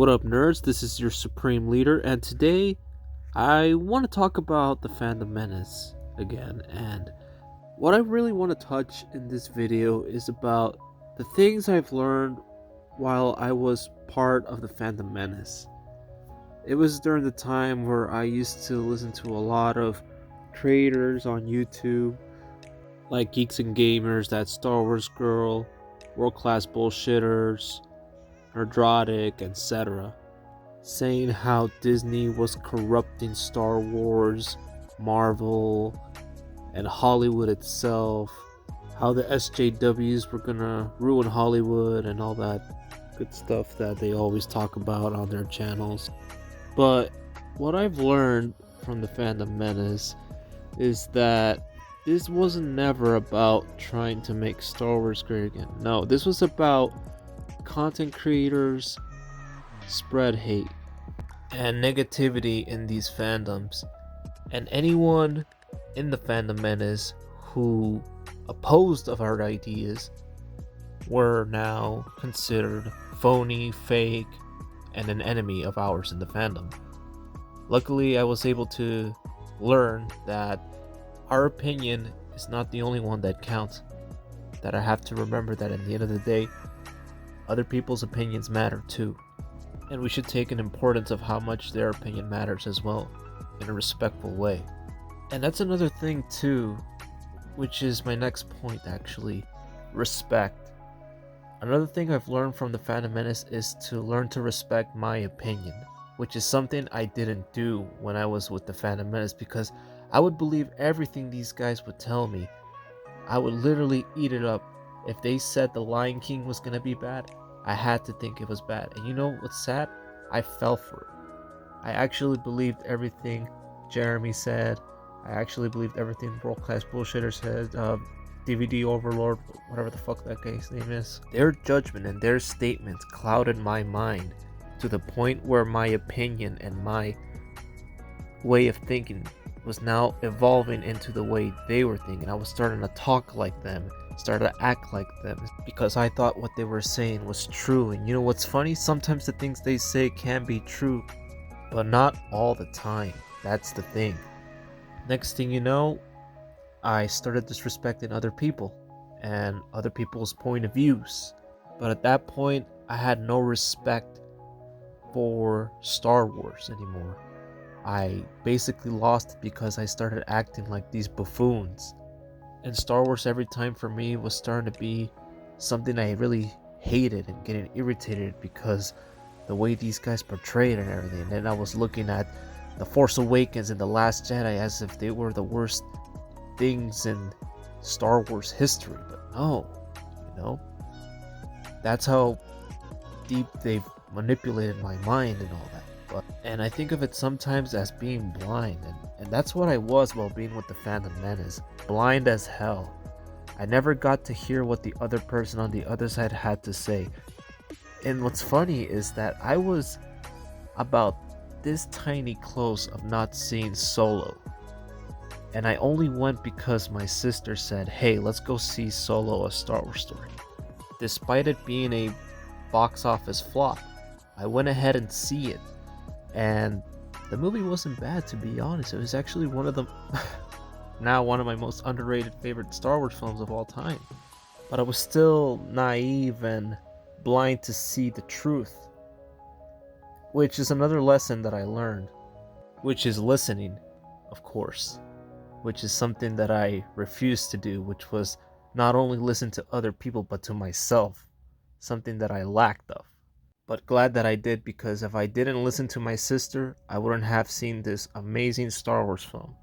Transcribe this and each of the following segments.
What up, nerds? This is your Supreme Leader, and today I want to talk about the Fandom Menace again. And what I really want to touch in this video is about the things I've learned while I was part of the Fandom Menace. It was during the time where I used to listen to a lot of creators on YouTube, like Geeks and Gamers, That Star Wars Girl, World Class Bullshitters, Nerdrotic, etc., saying how Disney was corrupting Star Wars, Marvel, and Hollywood itself, how the SJWs were gonna ruin Hollywood and all that good stuff that they always talk about on their channels. But what I've learned from the Fandom Menace is that this wasn't never about trying to make Star Wars great again. No, this was about content creators spread hate and negativity in these fandoms, and anyone in the Fandom Menace who opposed of our ideas were now considered phony, fake, and an enemy of ours in the fandom. Luckily, I was able to learn that our opinion is not the only one that counts, that I have to remember that at the end of the day, other people's opinions matter too, and we should take an importance of how much their opinion matters as well, in a respectful way. And that's another thing too, which is my next point actually, respect. Another thing I've learned from the Phantom Menace is to learn to respect my opinion, which is something I didn't do when I was with the Phantom Menace, because I would believe everything these guys would tell me. I would literally eat it up. If they said The Lion King was gonna be bad, I had to think it was bad. And you know what's sad? I fell for it. I actually believed everything Jeremy said. I actually believed everything World Class Bullshitter said. DVD Overlord, whatever the fuck that guy's name is. Their judgment and their statements clouded my mind to the point where my opinion and my way of thinking was now evolving into the way they were thinking. I was starting to talk like them, started to act like them, because I thought what they were saying was true. And you know what's funny? Sometimes the things they say can be true, but not all the time. That's the thing. Next thing you know, I started disrespecting other people and other people's point of views. But at that point, I had no respect for Star Wars anymore. I basically lost it because I started acting like these buffoons. And Star Wars every time for me was starting to be something I really hated and getting irritated because the way these guys portrayed and everything. And then I was looking at The Force Awakens and The Last Jedi as if they were the worst things in Star Wars history. But no, that's how deep they've manipulated my mind and all that. And I think of it sometimes as being blind, and that's what I was while being with the Phantom Menace. Blind as hell. I never got to hear what the other person on the other side had to say. And what's funny is that I was about this tiny close of not seeing Solo. And I only went because my sister said, hey, let's go see Solo, A Star Wars Story. Despite it being a box office flop, I went ahead and see it. And the movie wasn't bad, to be honest. It was actually one of my most underrated favorite Star Wars films of all time. But I was still naive and blind to see the truth, which is another lesson that I learned, which is listening, of course, which is something that I refused to do, which was not only listen to other people, but to myself, something that I lacked of. But glad that I did, because if I didn't listen to my sister, I wouldn't have seen this amazing Star Wars film.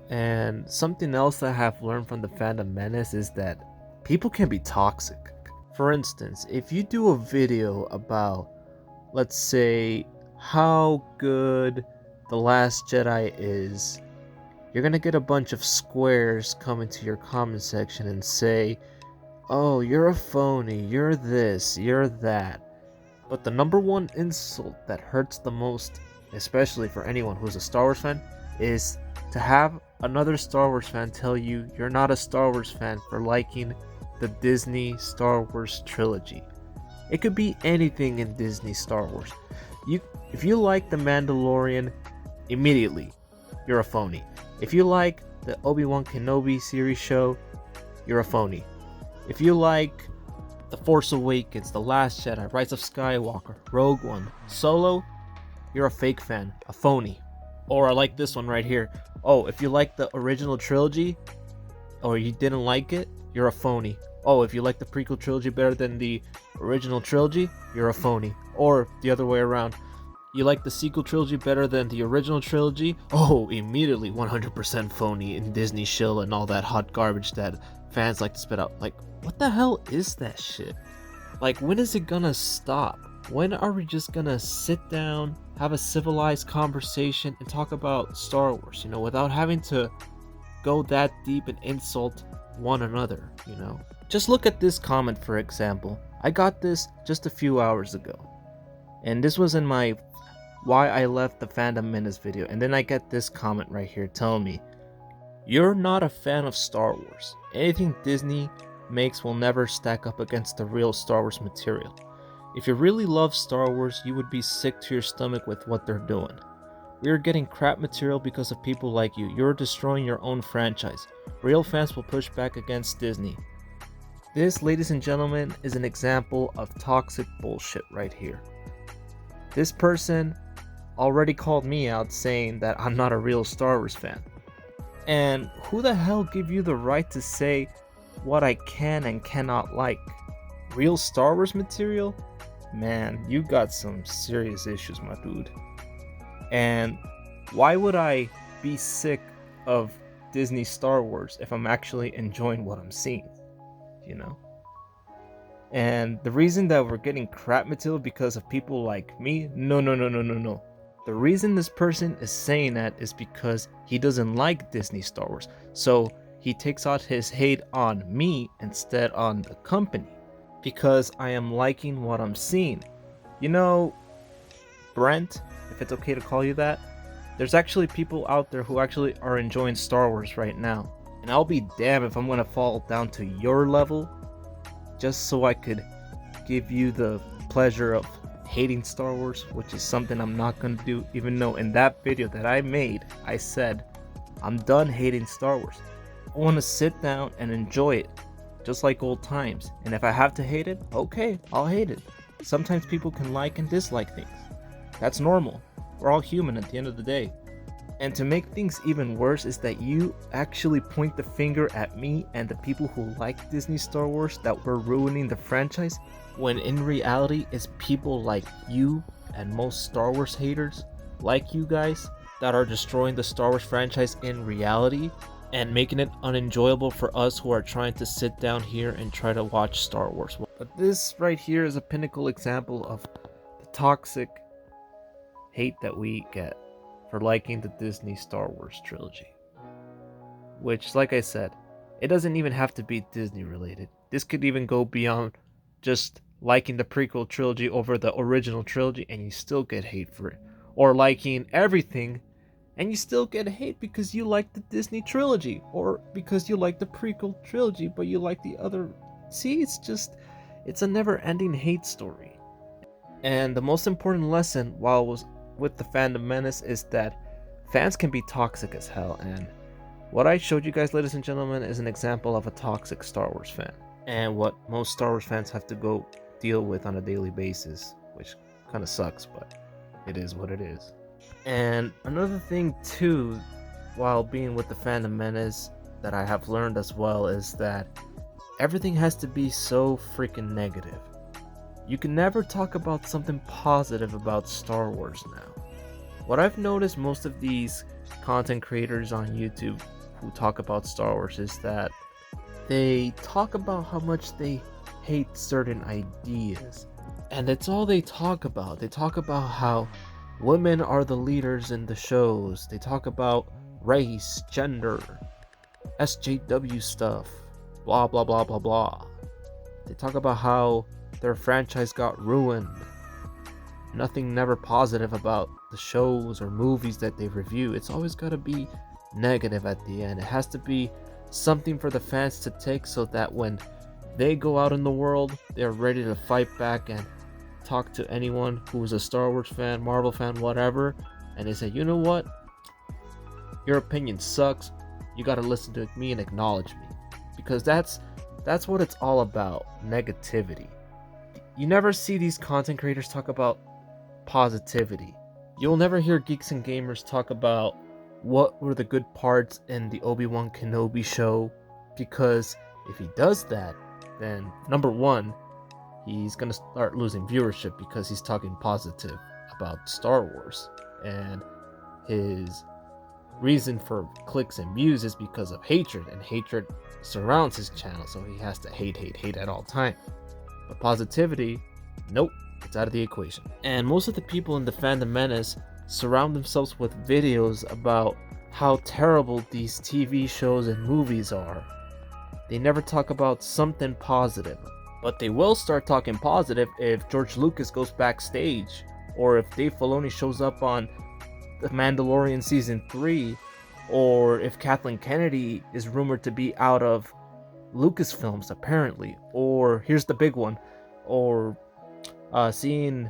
And something else that I have learned from the Phantom Menace is that people can be toxic. For instance, if you do a video about, let's say, how good The Last Jedi is, you're gonna get a bunch of squares come into your comment section and say, oh, you're a phony, you're this, you're that. But the number one insult that hurts the most, especially for anyone who's a Star Wars fan, is to have another Star Wars fan tell you you're not a Star Wars fan for liking the Disney Star Wars trilogy. It could be anything in Disney Star Wars. If you like The Mandalorian, immediately, you're a phony. If you like the Obi-Wan Kenobi series show, you're a phony. If you like The Force Awakens, The Last Jedi, Rise of Skywalker, Rogue One, Solo, you're a fake fan, a phony. Or I like this one right here. Oh, if you like the original trilogy, or you didn't like it, you're a phony. Oh, if you like the prequel trilogy better than the original trilogy, you're a phony. Or the other way around. You like the sequel trilogy better than the original trilogy? Oh, immediately 100% phony in Disney shill and all that hot garbage that fans like to spit out. Like, what the hell is that shit? Like, when is it gonna stop? When are we just gonna sit down, have a civilized conversation, and talk about Star Wars, without having to go that deep and insult one another, Just look at this comment, for example. I got this just a few hours ago. And this was in my Why I Left the Fandom Menace video. And then I get this comment right here telling me, "You're not a fan of Star Wars. Anything Disney makes will never stack up against the real Star Wars material. If you really love Star Wars, you would be sick to your stomach with what they're doing. We are getting crap material because of people like you. You're destroying your own franchise. Real fans will push back against Disney." This, ladies and gentlemen, is an example of toxic bullshit right here. This person already called me out saying that I'm not a real Star Wars fan. And who the hell give you the right to say what I can and cannot like? Real Star Wars material? Man, you got some serious issues, my dude. And why would I be sick of Disney Star Wars if I'm actually enjoying what I'm seeing? And the reason that we're getting crap material because of people like me? No. The reason this person is saying that is because he doesn't like Disney Star Wars. So he takes out his hate on me instead on the company. Because I am liking what I'm seeing. Brent, if it's okay to call you that, there's actually people out there who actually are enjoying Star Wars right now. And I'll be damned if I'm going to fall down to your level just so I could give you the pleasure of hating Star Wars, which is something I'm not going to do, even though in that video that I made, I said, I'm done hating Star Wars. I want to sit down and enjoy it, just like old times. And if I have to hate it, okay, I'll hate it. Sometimes people can like and dislike things. That's normal. We're all human at the end of the day. And to make things even worse is that you actually point the finger at me and the people who like Disney Star Wars that we're ruining the franchise, when in reality it's people like you and most Star Wars haters like you guys that are destroying the Star Wars franchise in reality and making it unenjoyable for us who are trying to sit down here and try to watch Star Wars. But this right here is a pinnacle example of the toxic hate that we get for liking the Disney Star Wars trilogy. Which, like I said, it doesn't even have to be Disney related. This could even go beyond just liking the prequel trilogy over the original trilogy and you still get hate for it. Or liking everything and you still get hate because you like the Disney trilogy. Or because you like the prequel trilogy but you like the other. See, it's a never-ending hate story. And the most important lesson while was with the Fandom Menace is that fans can be toxic as hell, and what I showed you guys, ladies and gentlemen, is an example of a toxic Star Wars fan, and what most Star Wars fans have to go deal with on a daily basis, which kind of sucks, but it is what it is. And another thing too, while being with the Fandom Menace, that I have learned as well is that everything has to be so freaking negative. You can never talk about something positive about Star Wars now. What I've noticed most of these content creators on YouTube who talk about Star Wars is that they talk about how much they hate certain ideas. And that's all they talk about. They talk about how women are the leaders in the shows. They talk about race, gender, SJW stuff, blah blah blah blah blah. They talk about how their franchise got ruined. Nothing never positive about the shows or movies that they review. It's always got to be negative at the end. It has to be something for the fans to take so that when They go out in the world, they're ready to fight back and talk to anyone who is a Star Wars fan, Marvel fan, whatever, and they say, you know what? Your opinion sucks. You gotta listen to me and acknowledge me. Because that's what it's all about. Negativity. You never see these content creators talk about positivity. You'll never hear geeks and gamers talk about what were the good parts in the Obi-Wan Kenobi show, because if he does that, then number one, he's gonna start losing viewership because he's talking positive about Star Wars, and his reason for clicks and views is because of hatred, and hatred surrounds his channel, so he has to hate at all time. But positivity, nope, it's out of the equation. And most of the people in the Fandom Menace surround themselves with videos about how terrible these TV shows and movies are. They never talk about something positive. But they will start talking positive if George Lucas goes backstage, or if Dave Filoni shows up on The Mandalorian Season 3, or if Kathleen Kennedy is rumored to be out of Lucasfilms apparently, or here's the big one, or seeing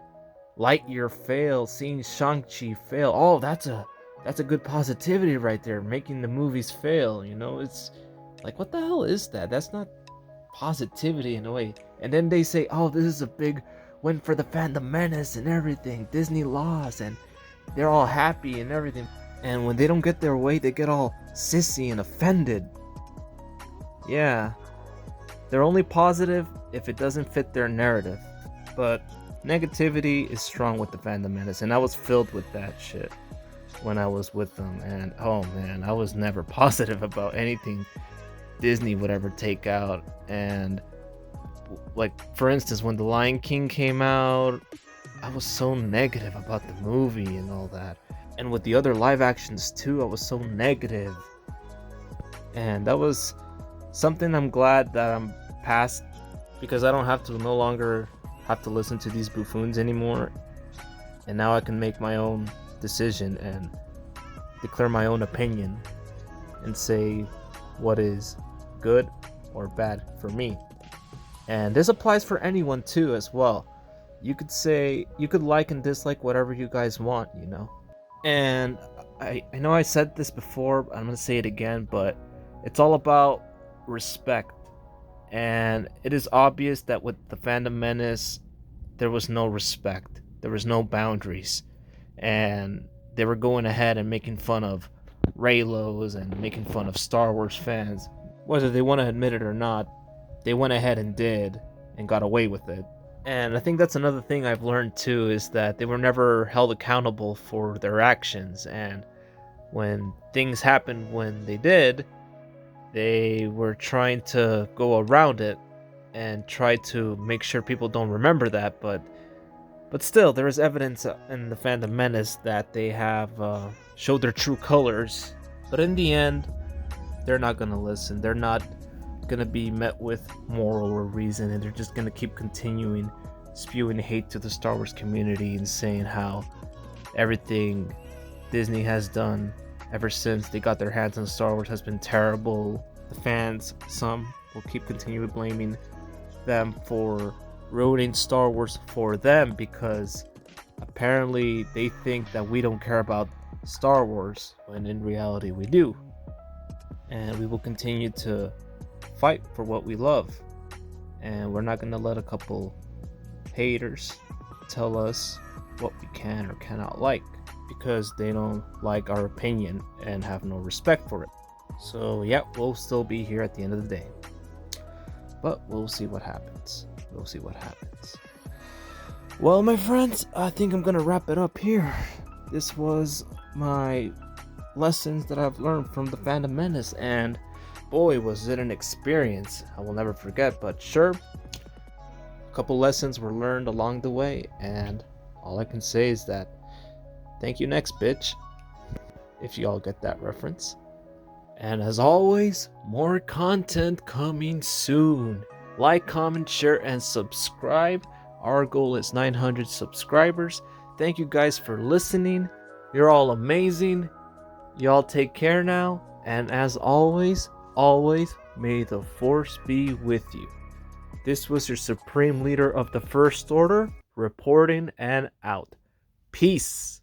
Lightyear fail, seeing Shang-Chi fail. Oh, that's a good positivity right there, making the movies fail, you know? It's like, what the hell is that? That's not positivity in a way. And then they say, oh, this is a big win for the Fandom Menace and everything. Disney lost and they're all happy and everything. And when they don't get their way, they get all sissy and offended. Yeah, they're only positive if it doesn't fit their narrative. But negativity is strong with the Fandom Menace, and I was filled with that shit when I was with them. And oh man, I was never positive about anything Disney would ever take out. And like, for instance, when The Lion King came out, I was so negative about the movie and all that. And with the other live actions too, I was so negative. And that was something I'm glad that I'm past, because I don't have to no longer have to listen to these buffoons anymore. And now I can make my own decision and declare my own opinion and say what is good or bad for me. And this applies for anyone too as well. You could like and dislike whatever you guys want, you know. And I know I said this before, I'm gonna say it again, but it's all about respect. And it is obvious that with the Fandom Menace, there was no respect, there was no boundaries, and they were going ahead and making fun of Raylos and making fun of Star Wars fans. Whether they want to admit it or not, they went ahead and did and got away with it. And I think that's another thing I've learned too, is that they were never held accountable for their actions. And when things happened when they did, they were trying to go around it and try to make sure people don't remember that. But still, there is evidence in the Fandom Menace that they have showed their true colors. But in the end, they're not going to listen. They're not gonna be met with moral or reason, and they're just gonna keep continuing spewing hate to the Star Wars community and saying how everything Disney has done ever since they got their hands on Star Wars has been terrible. The fans, some, will keep continuing blaming them for ruining Star Wars for them, because apparently they think that we don't care about Star Wars, when in reality we do. And we will continue to fight for what we love, and we're not going to let a couple haters tell us what we can or cannot like, because they don't like our opinion and have no respect for it. So yeah, we'll still be here at the end of the day, but we'll see what happens. Well, my friends, I think I'm gonna wrap it up here. This was my lessons that I've learned from the Fandom Menace, and boy, was it an experience I will never forget. But sure, a couple lessons were learned along the way, and all I can say is that thank you next, bitch, if you all get that reference. And as always, more content coming soon. Like, comment, share, and subscribe. Our goal is 900 subscribers. Thank you guys for listening. You're all amazing. Y'all take care now, and as always, may the Force be with you. This was your Supreme Leader of the First Order, reporting and out. Peace.